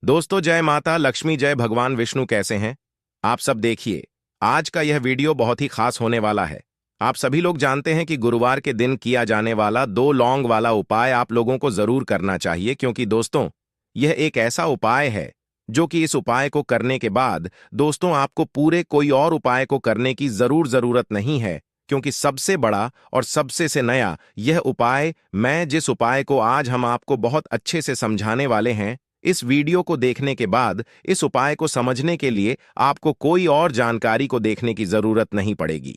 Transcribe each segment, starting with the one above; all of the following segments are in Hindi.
दोस्तों, जय माता लक्ष्मी, जय भगवान विष्णु। कैसे हैं आप सब? देखिए, आज का यह वीडियो बहुत ही खास होने वाला है। आप सभी लोग जानते हैं कि गुरुवार के दिन किया जाने वाला 2 लौंग वाला उपाय आप लोगों को जरूर करना चाहिए, क्योंकि दोस्तों, यह एक ऐसा उपाय है जो कि इस उपाय को करने के बाद दोस्तों आपको पूरे कोई और उपाय को करने की जरूरत नहीं है, क्योंकि सबसे बड़ा और सबसे से नया यह उपाय, मैं जिस उपाय को आज हम आपको बहुत अच्छे से समझाने वाले हैं, इस वीडियो को देखने के बाद इस उपाय को समझने के लिए आपको कोई और जानकारी को देखने की जरूरत नहीं पड़ेगी।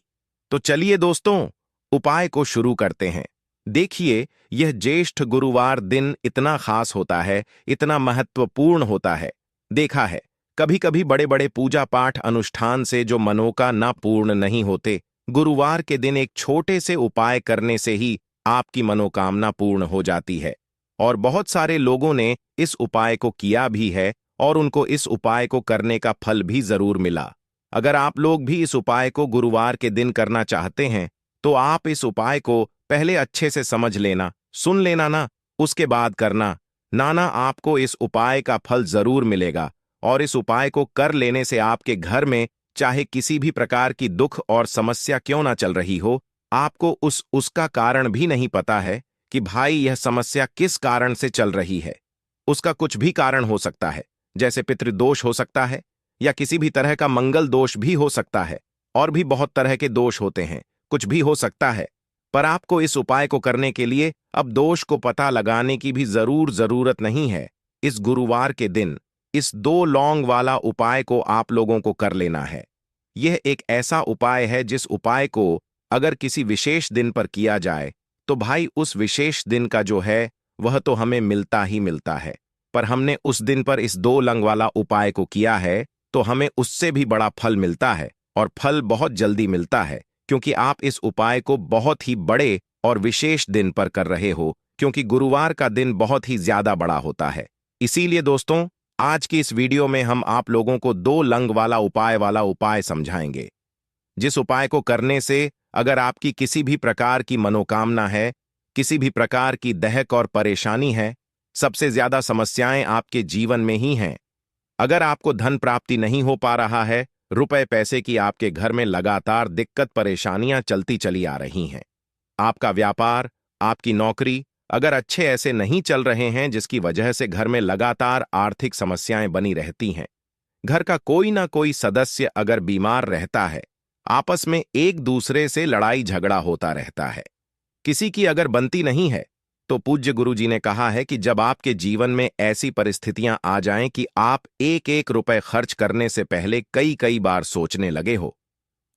तो चलिए दोस्तों, उपाय को शुरू करते हैं। देखिए, यह ज्येष्ठ गुरुवार दिन इतना खास होता है, इतना महत्वपूर्ण होता है। देखा है, कभी कभी बड़े बड़े पूजा पाठ अनुष्ठान से जो मनोकामना पूर्ण नहीं होते, गुरुवार के दिन एक छोटे से उपाय करने से ही आपकी मनोकामना पूर्ण हो जाती है। और बहुत सारे लोगों ने इस उपाय को किया भी है और उनको इस उपाय को करने का फल भी जरूर मिला। अगर आप लोग भी इस उपाय को गुरुवार के दिन करना चाहते हैं, तो आप इस उपाय को पहले अच्छे से समझ लेना, सुन लेना ना, उसके बाद करना। नाना आपको इस उपाय का फल जरूर मिलेगा। और इस उपाय को कर लेने से आपके घर में चाहे किसी भी प्रकार की दुख और समस्या क्यों ना चल रही हो, आपको उसका कारण भी नहीं पता है कि भाई यह समस्या किस कारण से चल रही है। उसका कुछ भी कारण हो सकता है, जैसे पितृदोष हो सकता है, या किसी भी तरह का मंगल दोष भी हो सकता है, और भी बहुत तरह के दोष होते हैं, कुछ भी हो सकता है। पर आपको इस उपाय को करने के लिए अब दोष को पता लगाने की भी जरूरत नहीं है। इस गुरुवार के दिन इस 2 लौंग वाला उपाय को आप लोगों को कर लेना है। यह एक ऐसा उपाय है जिस उपाय को अगर किसी विशेष दिन पर किया जाए, तो भाई उस विशेष दिन का जो है वह तो हमें मिलता ही मिलता है। पर हमने उस दिन पर इस 2 लौंग वाला उपाय को किया है, तो हमें उससे भी बड़ा फल मिलता है, और फल बहुत जल्दी मिलता है, क्योंकि आप इस उपाय को बहुत ही बड़े और विशेष दिन पर कर रहे हो, क्योंकि गुरुवार का दिन बहुत ही ज्यादा बड़ा होता है। इसीलिए दोस्तों, आज की इस वीडियो में हम आप लोगों को 2 लौंग वाला उपाय समझाएंगे, जिस उपाय को करने से अगर आपकी किसी भी प्रकार की मनोकामना है, किसी भी प्रकार की दहक और परेशानी है, सबसे ज्यादा समस्याएं आपके जीवन में ही हैं। अगर आपको धन प्राप्ति नहीं हो पा रहा है, रुपए पैसे की आपके घर में लगातार दिक्कत परेशानियां चलती चली आ रही हैं, आपका व्यापार, आपकी नौकरी अगर अच्छे ऐसे नहीं चल रहे हैं, जिसकी वजह से घर में लगातार आर्थिक समस्याएं बनी रहती हैं, घर का कोई ना कोई सदस्य अगर बीमार रहता है, आपस में एक दूसरे से लड़ाई झगड़ा होता रहता है, किसी की अगर बनती नहीं है, तो पूज्य गुरु जी ने कहा है कि जब आपके जीवन में ऐसी परिस्थितियां आ जाएं कि आप एक एक रुपए खर्च करने से पहले कई कई बार सोचने लगे हो,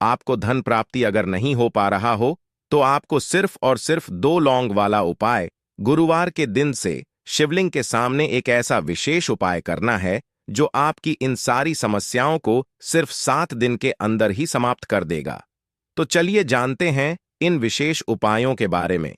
आपको धन प्राप्ति अगर नहीं हो पा रहा हो, तो आपको सिर्फ और सिर्फ 2 लौंग वाला उपाय गुरुवार के दिन से शिवलिंग के सामने एक ऐसा विशेष उपाय करना है जो आपकी इन सारी समस्याओं को सिर्फ 7 दिन के अंदर ही समाप्त कर देगा। तो चलिए जानते हैं इन विशेष उपायों के बारे में।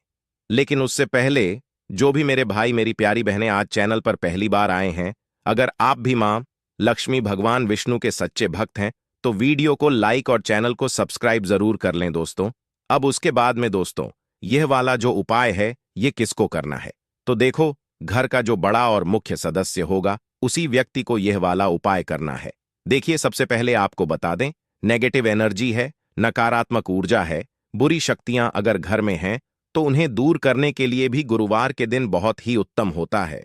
लेकिन उससे पहले, जो भी मेरे भाई मेरी प्यारी बहनें आज चैनल पर पहली बार आए हैं, अगर आप भी मां लक्ष्मी भगवान विष्णु के सच्चे भक्त हैं, तो वीडियो को लाइक और चैनल को सब्सक्राइब जरूर कर लें दोस्तों। अब उसके बाद में दोस्तों, यह वाला जो उपाय है, ये किसको करना है? तो देखो, घर का जो बड़ा और मुख्य सदस्य होगा, उसी व्यक्ति को यह वाला उपाय करना है। देखिए, सबसे पहले आपको बता दें, नेगेटिव एनर्जी है, नकारात्मक ऊर्जा है, बुरी शक्तियां अगर घर में हैं, तो उन्हें दूर करने के लिए भी गुरुवार के दिन बहुत ही उत्तम होता है,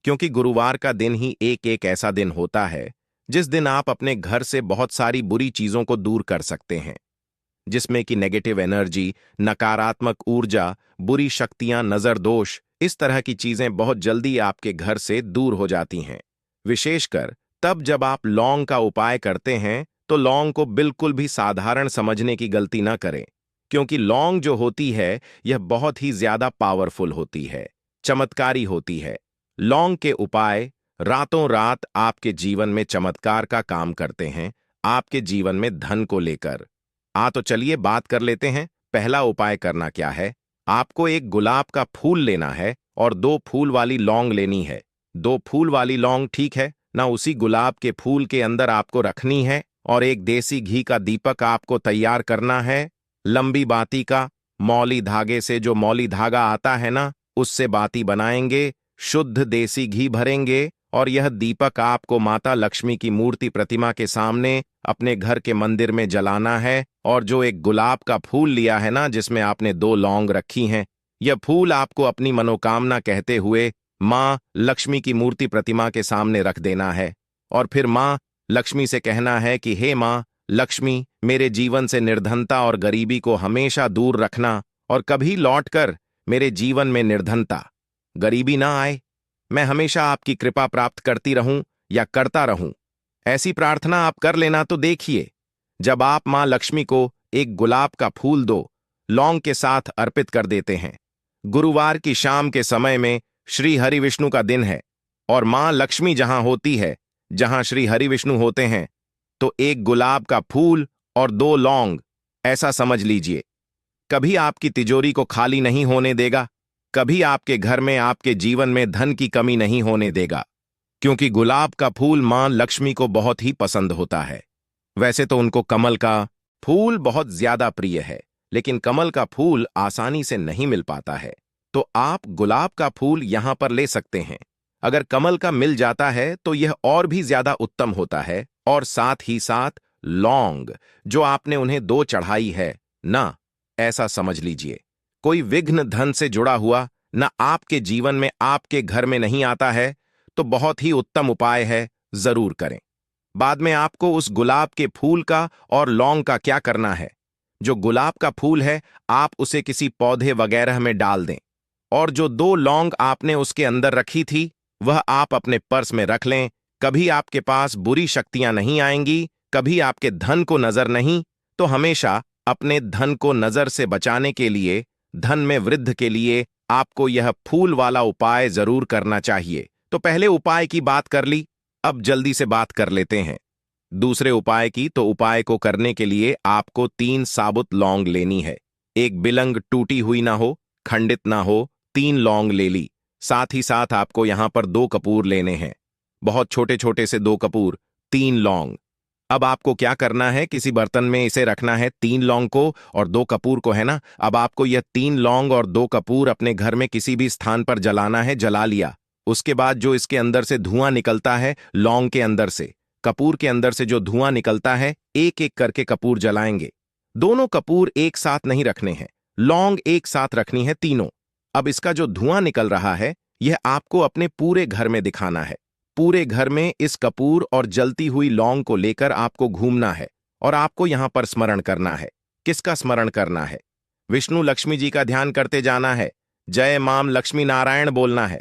क्योंकि गुरुवार का दिन ही एक ऐसा दिन होता है जिस दिन आप अपने घर से बहुत सारी बुरी चीजों को दूर कर सकते हैं, जिसमें कि नेगेटिव एनर्जी, नकारात्मक ऊर्जा, बुरी शक्तियां, नजर दोष, इस तरह की चीजें बहुत जल्दी आपके घर से दूर हो जाती हैं। विशेषकर तब जब आप लौंग का उपाय करते हैं, तो लौंग को बिल्कुल भी साधारण समझने की गलती ना करें, क्योंकि लौंग जो होती है, यह बहुत ही ज्यादा पावरफुल होती है, चमत्कारी होती है। लौंग के उपाय रातों रात आपके जीवन में चमत्कार का काम करते हैं, आपके जीवन में धन को लेकर। तो चलिए बात कर लेते हैं, पहला उपाय करना क्या है। आपको एक गुलाब का फूल लेना है और 2 फूल वाली लौंग लेनी है। 2 फूल वाली लौंग ठीक है ना, उसी गुलाब के फूल के अंदर आपको रखनी है, और एक देसी घी का दीपक आपको तैयार करना है, लंबी बाती का, मौली धागे से, जो मौली धागा आता है ना, उससे बाती बनाएंगे, शुद्ध देसी घी भरेंगे और यह दीपक आपको माता लक्ष्मी की मूर्ति प्रतिमा के सामने अपने घर के मंदिर में जलाना है। और जो एक गुलाब का फूल लिया है ना, जिसमें आपने 2 लौंग रखी हैं, यह फूल आपको अपनी मनोकामना कहते हुए मां लक्ष्मी की मूर्ति प्रतिमा के सामने रख देना है। और फिर मां लक्ष्मी से कहना है कि हे मां लक्ष्मी, मेरे जीवन से निर्धनता और गरीबी को हमेशा दूर रखना और कभी लौटकर मेरे जीवन में निर्धनता, गरीबी ना आए। मैं हमेशा आपकी कृपा प्राप्त करती रहूं या करता रहूं। ऐसी प्रार्थना आप कर लेना तो देखिए, जब आप मां लक्ष्मी को एक गुलाब का फूल 2 लौंग के साथ अर्पित कर देते हैं। गुरुवार की शाम के समय में श्री हरि विष्णु का दिन है और मां लक्ष्मी जहां होती है, जहां श्री हरि विष्णु होते हैं, तो एक गुलाब का फूल और 2 लौंग, ऐसा समझ लीजिए, कभी आपकी तिजोरी को खाली नहीं होने देगा, कभी आपके घर में, आपके जीवन में धन की कमी नहीं होने देगा, क्योंकि गुलाब का फूल मां लक्ष्मी को बहुत ही पसंद होता है। वैसे तो उनको कमल का फूल बहुत ज्यादा प्रिय है, लेकिन कमल का फूल आसानी से नहीं मिल पाता है, तो आप गुलाब का फूल यहां पर ले सकते हैं। अगर कमल का मिल जाता है तो यह और भी ज्यादा उत्तम होता है। और साथ ही साथ लौंग जो आपने उन्हें 2 चढ़ाई है ना, ऐसा समझ लीजिए कोई विघ्न धन से जुड़ा हुआ ना आपके जीवन में, आपके घर में नहीं आता है, तो बहुत ही उत्तम उपाय है, जरूर करें। बाद में आपको उस गुलाब के फूल का और लौंग का क्या करना है, जो गुलाब का फूल है आप उसे किसी पौधे वगैरह में डाल दें, और जो 2 लौंग आपने उसके अंदर रखी थी वह आप अपने पर्स में रख लें। कभी आपके पास बुरी शक्तियां नहीं आएंगी, कभी आपके धन को नजर नहीं, तो हमेशा अपने धन को नजर से बचाने के लिए, धन में वृद्धि के लिए आपको यह फूल वाला उपाय जरूर करना चाहिए। तो पहले उपाय की बात कर ली, अब जल्दी से बात कर लेते हैं दूसरे उपाय की। तो उपाय को करने के लिए आपको 3 साबुत लौंग लेनी है। एक बिलंग टूटी हुई ना हो, खंडित ना हो, 3 लौंग ले ली। साथ ही साथ आपको यहां पर 2 कपूर लेने हैं, बहुत छोटे छोटे से 2 कपूर, 3 लौंग। अब आपको क्या करना है, किसी बर्तन में इसे रखना है, 3 लौंग को और 2 कपूर को, है ना। अब आपको यह 3 लौंग और 2 कपूर अपने घर में किसी भी स्थान पर जलाना है। जला लिया, उसके बाद जो इसके अंदर से धुआं निकलता है, लौंग के अंदर से, कपूर के अंदर से जो धुआं निकलता है, एक एक करके कपूर जलाएंगे। दोनों कपूर एक साथ नहीं रखने हैं, लौंग एक साथ रखनी है, तीनों। अब इसका जो धुआं निकल रहा है, यह आपको अपने पूरे घर में दिखाना है। पूरे घर में इस कपूर और जलती हुई लौंग को लेकर आपको घूमना है और आपको यहां पर स्मरण करना है। किसका स्मरण करना है? विष्णु लक्ष्मी जी का ध्यान करते जाना है, जय माम लक्ष्मी नारायण बोलना है,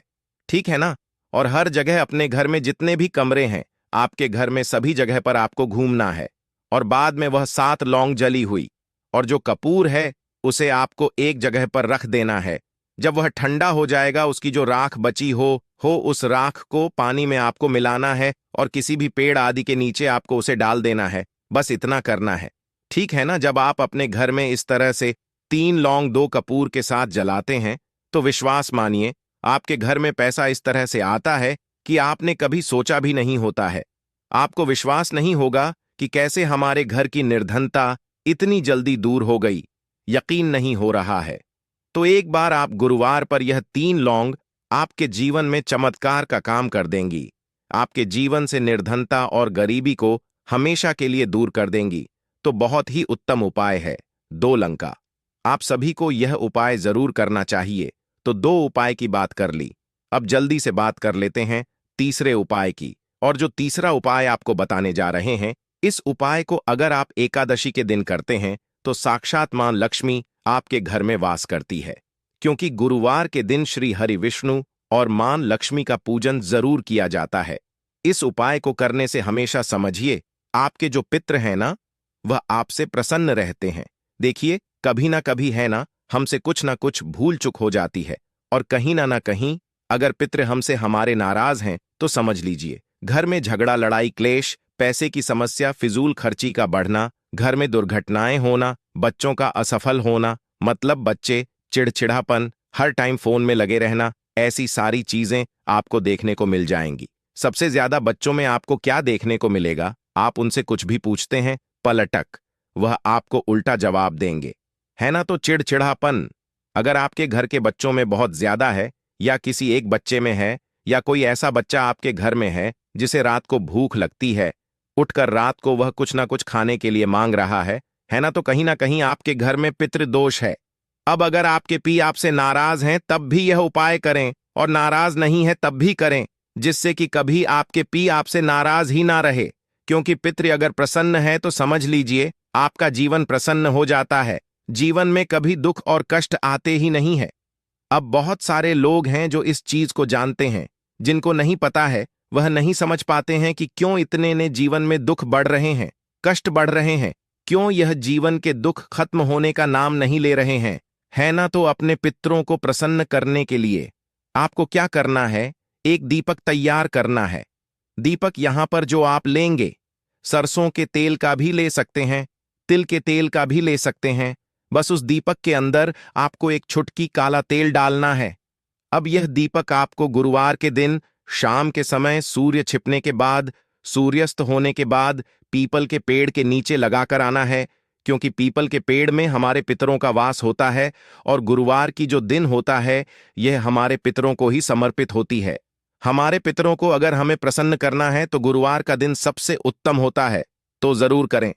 ठीक है ना। और हर जगह अपने घर में जितने भी कमरे हैं, आपके घर में सभी जगह पर आपको घूमना है। और बाद में वह 7 लौंग जली हुई और जो कपूर है उसे आपको एक जगह पर रख देना है। जब वह ठंडा हो जाएगा, उसकी जो राख बची हो उस राख को पानी में आपको मिलाना है और किसी भी पेड़ आदि के नीचे आपको उसे डाल देना है। बस इतना करना है, ठीक है ना। जब आप अपने घर में इस तरह से 3 लौंग 2 कपूर के साथ जलाते हैं, तो विश्वास मानिए आपके घर में पैसा इस तरह से आता है कि आपने कभी सोचा भी नहीं होता है। आपको विश्वास नहीं होगा कि कैसे हमारे घर की निर्धनता इतनी जल्दी दूर हो गई, यकीन नहीं हो रहा है। तो एक बार आप गुरुवार पर यह 3 लौंग आपके जीवन में चमत्कार का काम कर देंगी, आपके जीवन से निर्धनता और गरीबी को हमेशा के लिए दूर कर देंगी। तो बहुत ही उत्तम उपाय है 2 लंका। आप सभी को यह उपाय जरूर करना चाहिए। तो 2 उपाय की बात कर ली, अब जल्दी से बात कर लेते हैं तीसरे उपाय की। और जो तीसरा उपाय आपको बताने जा रहे हैं, इस उपाय को अगर आप एकादशी के दिन करते हैं तो साक्षात मां लक्ष्मी आपके घर में वास करती है, क्योंकि गुरुवार के दिन श्री हरि विष्णु और मां लक्ष्मी का पूजन जरूर किया जाता है। इस उपाय को करने से हमेशा समझिए आपके जो पितृ हैं ना, वह आपसे प्रसन्न रहते हैं। देखिए, कभी ना कभी है ना, हमसे कुछ ना कुछ भूल चूक हो जाती है, और कहीं ना कहीं अगर पितृ हमसे हमारे नाराज हैं तो समझ लीजिए घर में झगड़ा, लड़ाई, क्लेश, पैसे की समस्या, फिजूल खर्ची का बढ़ना, घर में दुर्घटनाएं होना, बच्चों का असफल होना, मतलब बच्चे चिड़चिड़ापन, हर टाइम फोन में लगे रहना, ऐसी सारी चीजें आपको देखने को मिल जाएंगी। सबसे ज्यादा बच्चों में आपको क्या देखने को मिलेगा? आप उनसे कुछ भी पूछते हैं, पलटक, वह आपको उल्टा जवाब देंगे, है ना। तो चिड़चिड़ापन अगर आपके घर के बच्चों में बहुत ज्यादा है, या किसी एक बच्चे में है, या कोई ऐसा बच्चा आपके घर में है जिसे रात को भूख लगती है, उठकर रात को वह कुछ ना कुछ खाने के लिए मांग रहा है ना कहीं आपके घर में पितृदोष है। अब अगर आपके पी आपसे नाराज हैं तब भी यह उपाय करें, और नाराज नहीं है तब भी करें, जिससे कि कभी आपके पी आपसे नाराज ही ना रहे। क्योंकि पितृ अगर प्रसन्न है तो समझ लीजिए आपका जीवन प्रसन्न हो जाता है, जीवन में कभी दुख और कष्ट आते ही नहीं है। अब बहुत सारे लोग हैं जो इस चीज को जानते हैं, जिनको नहीं पता है वह नहीं समझ पाते हैं कि क्यों इतने ने जीवन में दुख बढ़ रहे हैं, कष्ट बढ़ रहे हैं, क्यों यह जीवन के दुख खत्म होने का नाम नहीं ले रहे हैं, है ना। तो अपने पितरों को प्रसन्न करने के लिए आपको क्या करना है, एक दीपक तैयार करना है। दीपक यहां पर जो आप लेंगे, सरसों के तेल का भी ले सकते हैं, तिल के तेल का भी ले सकते हैं। बस उस दीपक के अंदर आपको एक छुटकी काला तेल डालना है। अब यह दीपक आपको गुरुवार के दिन शाम के समय सूर्य छिपने के बाद, सूर्यास्त होने के बाद पीपल के पेड़ के नीचे लगाकर आना है, क्योंकि पीपल के पेड़ में हमारे पितरों का वास होता है और गुरुवार की जो दिन होता है यह हमारे पितरों को ही समर्पित होती है। हमारे पितरों को अगर हमें प्रसन्न करना है तो गुरुवार का दिन सबसे उत्तम होता है, तो जरूर करें।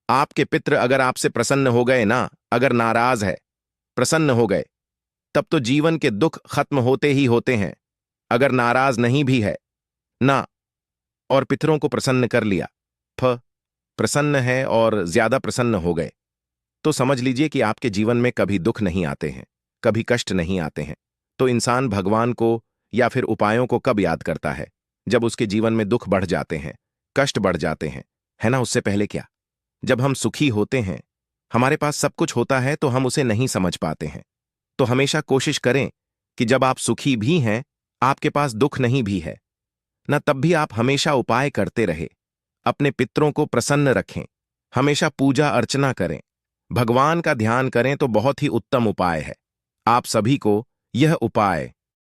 आपके पितृ अगर आपसे प्रसन्न हो गए ना, अगर नाराज है, प्रसन्न हो गए, तब तो जीवन के दुख खत्म होते ही होते हैं। अगर नाराज नहीं भी है ना और पितरों को प्रसन्न कर लिया, प्रसन्न है और ज्यादा प्रसन्न हो गए, तो समझ लीजिए कि आपके जीवन में कभी दुख नहीं आते हैं, कभी कष्ट नहीं आते हैं। तो इंसान भगवान को या फिर उपायों को कब याद करता है, जब उसके जीवन में दुख बढ़ जाते हैं, कष्ट बढ़ जाते हैं, है ना। उससे पहले क्या, जब हम सुखी होते हैं, हमारे पास सब कुछ होता है तो हम उसे नहीं समझ पाते हैं। तो हमेशा कोशिश करें कि जब आप सुखी भी हैं, आपके पास दुख नहीं भी है ना, तब भी आप हमेशा उपाय करते रहे, अपने पितरों को प्रसन्न रखें, हमेशा पूजा अर्चना करें, भगवान का ध्यान करें, तो बहुत ही उत्तम उपाय है। आप सभी को यह उपाय